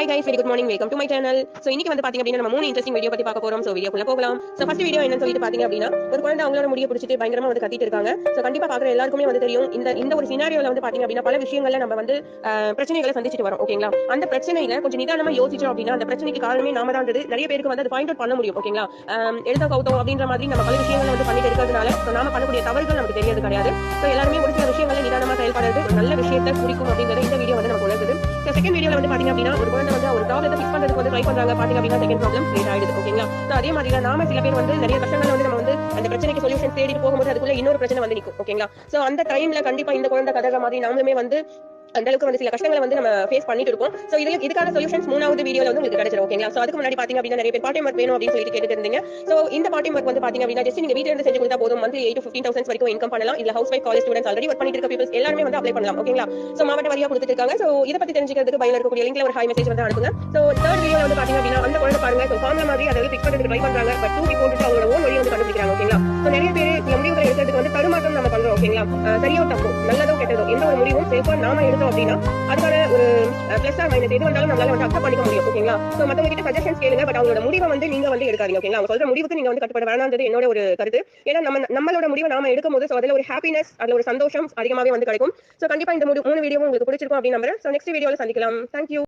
Hi guys, very good morning. Welcome to my channel. So இன்னைக்கு வந்து பாத்தீங்க அப்படினா நம்ம மூணு இன்ட்ரஸ்டிங் வீடியோ பத்தி பார்க்க போறோம். சோ வீடியோக்குள்ள போகலாம். சோ ஃபர்ஸ்ட் வீடியோ என்னன்னு சொல்லிட்டு பாத்தீங்க அப்படினா ஒரு குழந்தை அவங்களோட முடியை பிடிச்சிட்டு பயங்கரமா வந்து கத்திட்டு இருக்காங்க. சோ கண்டிப்பா பாக்குற எல்லாருக்குமே வந்து தெரியும் இந்த ஒரு சினாரியோல வந்து பாத்தீங்க அப்படினா பல விஷயங்கள்ல நம்ம வந்து பிரச்சனைகளை சந்திச்சிட்டு வரோம். ஓகேங்களா? அந்த பிரச்சனையில கொஞ்சம் நிதானமா யோசிச்சோம் அப்படினா அந்த பிரச்சனைக்கு காரணமே நாம தான். நிறைய பேருக்கு வந்து அது ஃபைண்ட் அவுட் பண்ண முடியும். ஓகேங்களா? எழுத கவுத்தோம் அப்படின்ற மாதிரி நம்ம பல விஷயங்களை வந்து பண்ணிட்டு இருக்கிறதுனால நாம பண்ணக்கூடிய தவறுகள் நமக்கு தெரியாது கிடையாது. சோ எல்லாருமே ஒரு சில விஷயங்களை நிதானமா செயல்படுறது ஒரு நல்ல விஷயத்தை குறிக்கும் அப்படிங்கறத இந்த வீடியோ வந்து நமக்கு உணர்த்துது. செகண்ட் வீடியோல வந்து பாத்தீங்க அப்படினா ஒரு குழந்தை வந்து ஒரு ப்ராப்ளத்தை ஃபிக்ஸ் பண்றதுக்கு வந்து ட்ரை பண்றாங்க. பாத்தீங்க அப்படினா செகண்ட் ப்ராப்ளம் கிரியேட் ஆயிடுது. ஓகேங்களா? சோ அதே மாதிரி தான் நாம சில பேர் வந்து நிறைய கஷ்டங்களை வந்து நம்ம வந்து அந்த பிரச்சனைக்கு சொல்யூஷன் தேடிட்டு போகும்போது அதுக்குள்ள இன்னொரு பிரச்சனை வந்து நிக்கும். ஓகேங்களா? சோ அந்த டைம்ல கண்டிப்பா இந்த குழந்தை கதற மாதிரி நாமளுமே வந்து அந்த அளவுக்கு வந்து சில கஷ்டங்களை வந்து நம்ம ஃபேஸ் பண்ணிட்டு இருக்கோம். சோ இதுக்கான சொல்யூஷன்ஸ் மூணாவது வீடியோல வந்து உங்களுக்கு கிடைச்சிரும். ஓகேங்களா? சோ அதுக்கு முன்னாடி பாத்தீங்க அப்படினா நிறைய பேர் பார்ட் டைம் ஒர்க் வேணும் அப்படின்னு சொல்லிட்டு கேட்டுட்டு இருந்தீங்க. சோ இந்த பார்ட் டைம் ஒர்க் வந்து பாத்தீங்க அப்படினா ஜஸ்ட் நீங்க வீட்ல இருந்து செஞ்சு கொடுத்தா போதும். மந்த்லி 8 to 15,000 வரைக்கும் இன்கம் பண்ணலாம். இல்ல house wife college students already work பண்ணிட்டு இருக்க பீப்பிள்ஸ் எல்லாருமே வந்து அப்ளை பண்ணலாம். ஓகேங்களா? சோ மாவட்ட வாரியா கொடுத்துட்டு இருக்காங்க. சோ இத பத்தி தெரிஞ்சுக்கிறதுக்கு பையில இருக்கக்கூடிய லிங்க்ல ஒரு ஹை மெசேஜ் வந்து அனுப்புங்க. சோ தேர்ட் வீடியோல வந்து பாத்தீங்க அப்படினா அந்த குழந்தை பாருங்க. சோ ஃபார்முலா மாதிரி அதை ஃபிக்ஸ் பண்றதுக்கு ட்ரை பண்றாங்க. பட் தூக்கி போட்டுட்டு அவங்களோட ஓன் வழி வந்து கண்டுபிடிக்கிறாங்க. ஓகேங்களா? சோ நிறைய பேர் இந்த முடிவுகளை எடுக்கிறதுக்கு வந்து தடுமாற்றம் நம்ம பண்றோம். ஓகேங்களா? சரியோ தப்போ நல்லதோ கெட்டதோ எந்த ஒரு முடிவும் சேஃபா நாம எடுத்தோம் அப்படின்னா அதுக்கான ஒரு பிளஸ் ஆர் மைனஸ் எது வந்தாலும் நம்மளால வந்து அக்செப்ட் பண்ணிக்க முடியும். ஓகேங்களா? சோ மத்தவங்க கிட்ட சஜஷன்ஸ் கேளுங்க. பட் அவங்களோட முடிவை வந்து நீங்க வந்து எடுக்காதீங்க. ஓகேங்களா? அவங்க சொல்ற முடிவுக்கு நீங்க வந்து கட்டுப்பட வேணாம்ன்றது என்னோட ஒரு கருத்து. ஏன்னா நம்மளோட முடிவை நாம எடுக்கும் போது அதுல ஒரு ஹாப்பினஸ், அதுல ஒரு சந்தோஷம் அதிகமாவே வந்து கிடைக்கும். சோ கண்டிப்பா இந்த மூணு வீடியோவும் உங்களுக்கு பிடிச்சிருக்கும் அப்படின்னு நம்புறேன். சோ நெக்ஸ்ட் வீடியோல சந்திக்கலாம். தேங்க்யூ.